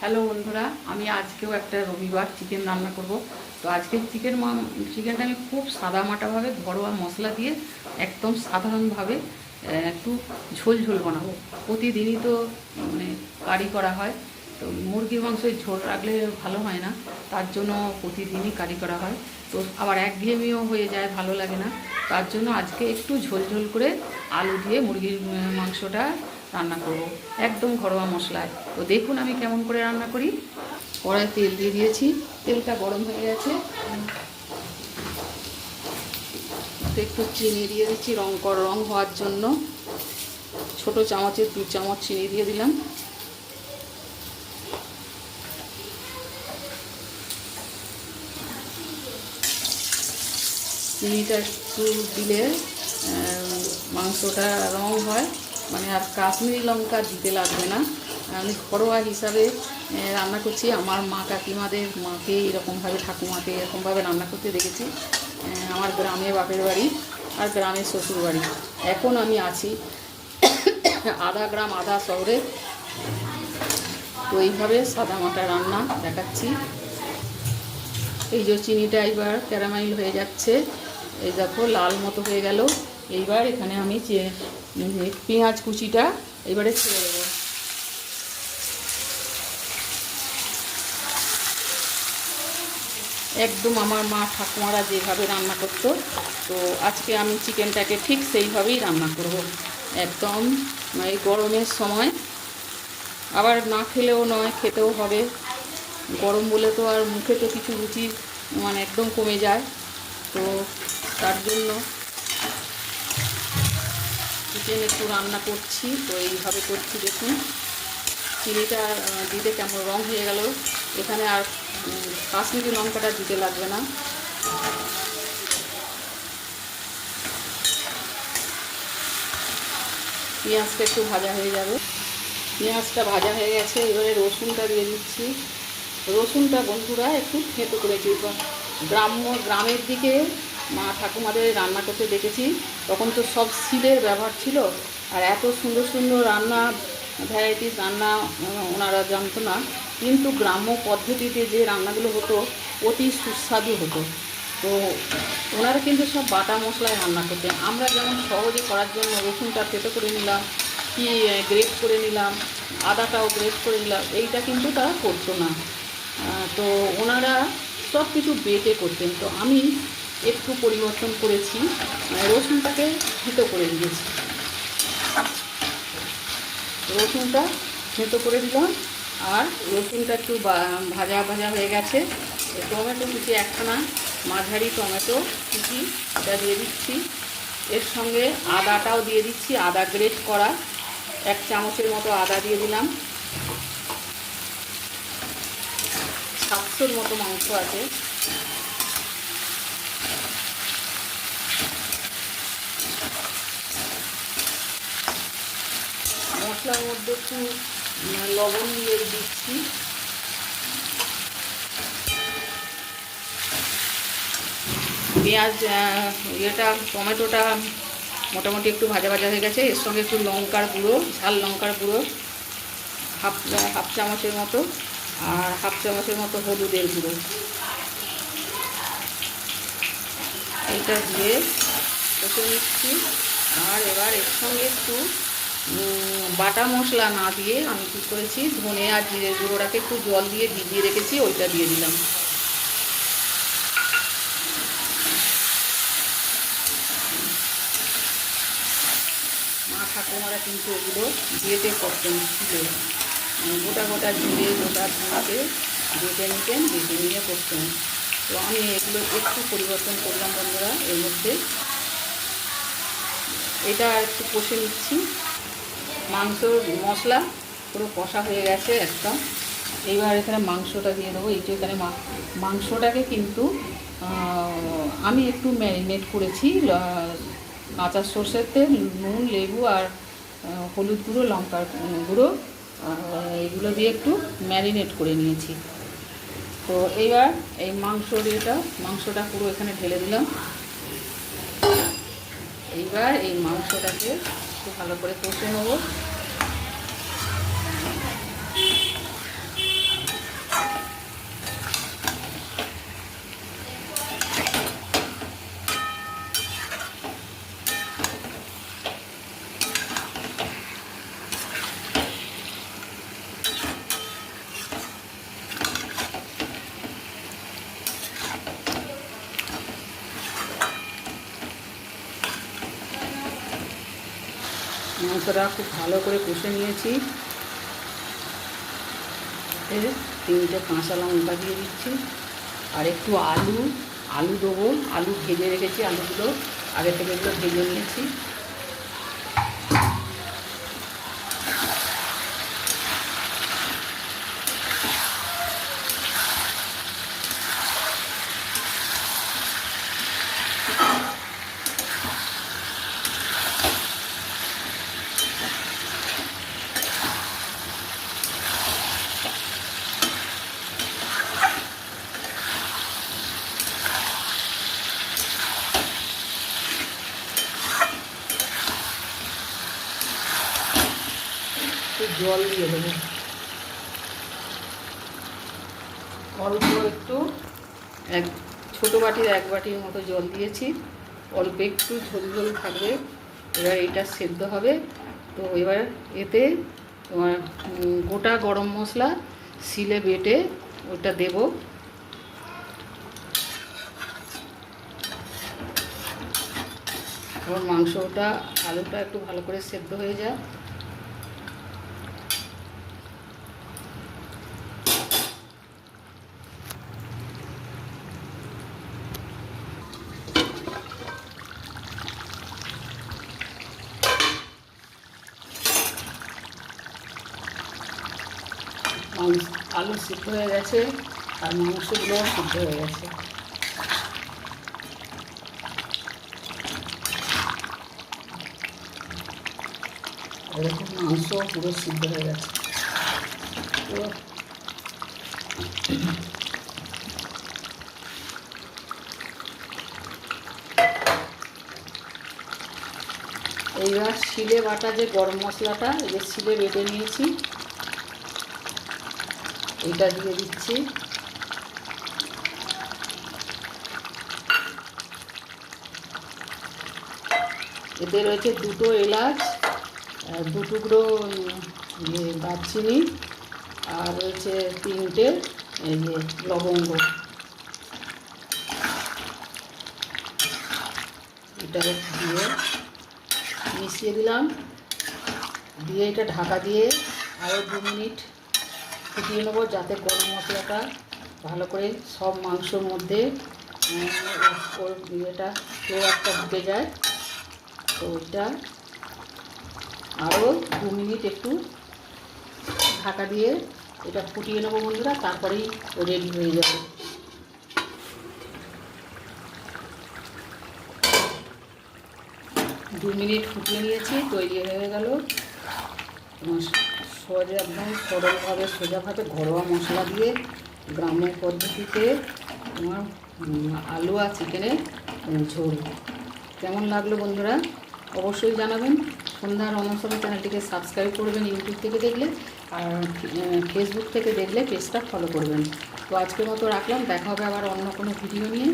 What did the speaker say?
Hello বন্ধুরা, আমি আজকেও একটা রবিবার চিকেন রান্না করব। তো আজকে চিকেনটা আমি খুব সাদামাটাভাবে ঘরোয়া মশলা দিয়ে একদম সাধারণভাবে একটু ঝোল ঝোল বানাবো। প্রতিদিনই তো মানে কারি করা হয়, তো মুরগির মাংসের ঝোল রাখলে ভালো হয় না, তার জন্য প্রতিদিনই কারি করা হয়। তো আবার একঘেয়েমিও হয়ে যায়, ভালো লাগে না। তার জন্য আজকে একটু ঝোল ঝোল করে আলু দিয়ে মুরগির মাংসটা রান্না করব একদম ঘরোয়া মশলায়। তো দেখুন আমি কেমন করে রান্না করি। কড়াই তেল দিয়ে দিয়েছি, তেলটা গরম হয়ে গেছে। একটু চিনি দিয়ে দিচ্ছি রং হওয়ার জন্য। ছোট চামচের 2 চামচ চিনি দিয়ে দিলাম। চিনিটা একটু দিলে মাংসটা রং হয়, মানে আর কাশ্মীরি লঙ্কা দিতে লাগবে না। আমি ঘরোয়া হিসাবে রান্না করছি। আমার মা কাকিমাদের মাকে এরকমভাবে, ঠাকুমাকে এরকমভাবে রান্না করতে দেখেছি। আমার গ্রামে বাপের বাড়ি আর গ্রামের শ্বশুর বাড়ি। এখন আমি আছি আধা গ্রাম আধা শহরে। তো এইভাবে সাদামাটা রান্না দেখাচ্ছি। এই যে চিনিটা এবার ক্যারামেল হয়ে যাচ্ছে, এই দেখো লাল মতো হয়ে গেল। এইবার এখানে আমি পেঁয়াজ কুচিটা এবারে ছেড়ে দেবো। একদম আমার মা ঠাকুমারা যেভাবে রান্না করতো, তো আজকে আমি চিকেনটাকে ঠিক সেইভাবেই রান্না করব। একদম এই গরমের সময়, আবার না খেলেও নয়, খেতেও হবে। গরম বলে তো আর মুখে তো কিছু রুচি মানে একদম কমে যায়। তো তার জন্য চিকেন একটু রান্না করছি। তো এইভাবে করছি, দেখুন চিনিটা দিতে কেমন রং হয়ে গেল। এখানে আর কাশ্মীরি লঙ্কাটা দিতে লাগবে না। পেঁয়াজটা একটু ভাজা হয়ে যাবে। পেঁয়াজটা ভাজা হয়ে গেছে, এবারে রসুনটা দিয়ে দিচ্ছি। রসুনটা বন্ধুরা একটু থেঁতো করেছি। গ্রামের দিকে মা ঠাকুমাদের রান্না করতে দেখেছি, তখন তো সব শিলের ব্যবহার ছিল। আর এত সুন্দর সুন্দর রান্না, ভ্যারাইটিস রান্না ওনারা জানতো না, কিন্তু গ্রাম্য পদ্ধতিতে যে রান্নাগুলো হতো অতি সুস্বাদু হতো। তো ওনারা কিন্তু সব বাটা মশলায় রান্না করতেন। আমরা যেমন সহজে করার জন্য রসুনটা থেঁতো করে নিলাম, কি গ্রেট করে নিলাম, আদাটাও গ্রেট করে নিলাম, এইটা কিন্তু তারা করতো না। তো ওনারা সব কিছু বেটে করতেন। তো আমি একটু পরিবর্তন করেছি, রসুনটাকে থেঁতো করে দিয়েছি। রসুনটা থেঁতো করে দিলাম, আর রসুনটা একটু ভাজা ভাজা হয়ে গেছে। টমেটো কুচি একখানা, মাঝারি টমেটো কুচি এটা দিয়ে দিচ্ছি। এর সঙ্গে আদাটাও দিয়ে দিচ্ছি, আদা গ্রেট করা 1 চামচের মতো আদা দিয়ে দিলাম। 700-র মতো মাংস আছে। মশলার মধ্যে একটু লবণ দিয়ে দিচ্ছি। পেঁয়াজ টমেটোটা মোটামুটি একটু ভাজা ভাজা হয়ে গেছে। এর সঙ্গে একটু লঙ্কার গুঁড়ো, ঝাল লঙ্কার গুঁড়ো হাফ চামচের মতো, আর হাফ চামচের মতো হলুদের গুঁড়ো, এইটা দিয়ে কষে নিচ্ছি। আর এবার এর সঙ্গে একটু বাটা মশলা না দিয়ে আমি কী করেছি, ধনে আর জিরের গুঁড়োটাকে একটু জল দিয়ে ভিজিয়ে রেখেছি, ওইটা দিয়ে দিলাম। মা ঠাকুমারা কিন্তু এগুলো বিয়েতে করতেন, ছিল গোটা গোটা জিরে, গোটা ধনেকে বেটে নিতেন, বেটে নিয়ে করতেন। তো আমি এগুলো একটু পরিবর্তন করলাম বন্ধুরা। এর মধ্যে এটা একটু কষে নিচ্ছি। মাংসর মশলা পুরো কষা হয়ে গেছে একদম। এইবার এখানে মাংসটা দিয়ে দেবো। এই যে এখানে মাংসটাকে কিন্তু আমি একটু ম্যারিনেট করেছি কাঁচা সর্ষের তেল, নুন, লেবু আর হলুদ গুঁড়ো, লঙ্কার গুঁড়ো, এগুলো দিয়ে একটু ম্যারিনেট করে নিয়েছি। তো এইবার এই মাংসটা পুরো এখানে ঢেলে দিলাম। এইবার এই মাংসটাকে একটু ভালো করে কষে নেব। মাংসটা খুব ভালো করে কষে নিয়েছি। এর 3টে কাঁচা লঙ্কা দিয়ে দিচ্ছি, আর একটু আলু দেবো। আলু ভেজে রেখেছি, আলুগুলো আগে থেকে এগুলো ভেজে নিয়েছি। একটু জল দিয়ে দেবো, অল্প একটু, ছোটো বাটির 1 বাটির মতো জল দিয়েছি। অল্প একটু ঝোল ঝোল থাকবে। এবার এটা সেদ্ধ হবে। তো এবার এতে তোমার গোটা গরম মশলা শিলে বেটে ওটা দেব। এবার মাংসটা আলুটা একটু ভালো করে সেদ্ধ হয়ে যায়। আলু সিদ্ধ হয়ে গেছে আর মাংসগুলো সিদ্ধ হয়ে গেছে। এরকম মাংস পুরো সিদ্ধ হয়ে গেছে। তো এইবার শিলে বাটা যে গরম মশলাটা, এই যে শিলে বেটে নিয়েছি, এইটা দিয়ে দিচ্ছি। এতে রয়েছে 2টো এলাচ, 2 টুকরো দারচিনি, আর রয়েছে 3টে এই যে লবঙ্গ। এটা দিয়ে মিশিয়ে দিলাম, দিয়ে এটা ঢাকা দিয়ে আরও 2 মিনিট ফুটিয়ে নেবো, যাতে গরম মশলাটা ভালো করে সব মাংসর মধ্যে ওর ইয়েটা ফ্লেভারটা ঢুকে যায়। তো ওইটা আরও 2 মিনিট একটু ঢাকা দিয়ে এটা ফুটিয়ে নেবো বন্ধুরা, তারপরেই রেডি হয়ে যাবে। দু মিনিট ফুটিয়ে নিয়েছি, তৈরি হয়ে গেল। সোজা একদম সরলভাবে সোজাভাবে ঘরোয়া মশলা দিয়ে গ্রাম্য পদ্ধতিতে তোমার আলু আর চিকেনের ঝোল। কেমন লাগলো বন্ধুরা অবশ্যই জানাবেন। সন্ধ্যার অনুসরণ চ্যানেলটিকে সাবস্ক্রাইব করবেন ইউটিউব থেকে দেখলে, আর ফেসবুক থেকে দেখলে পেজটা ফলো করবেন। তো আজকের মতো রাখলাম, দেখা হবে আবার অন্য কোনো ভিডিও নিয়ে।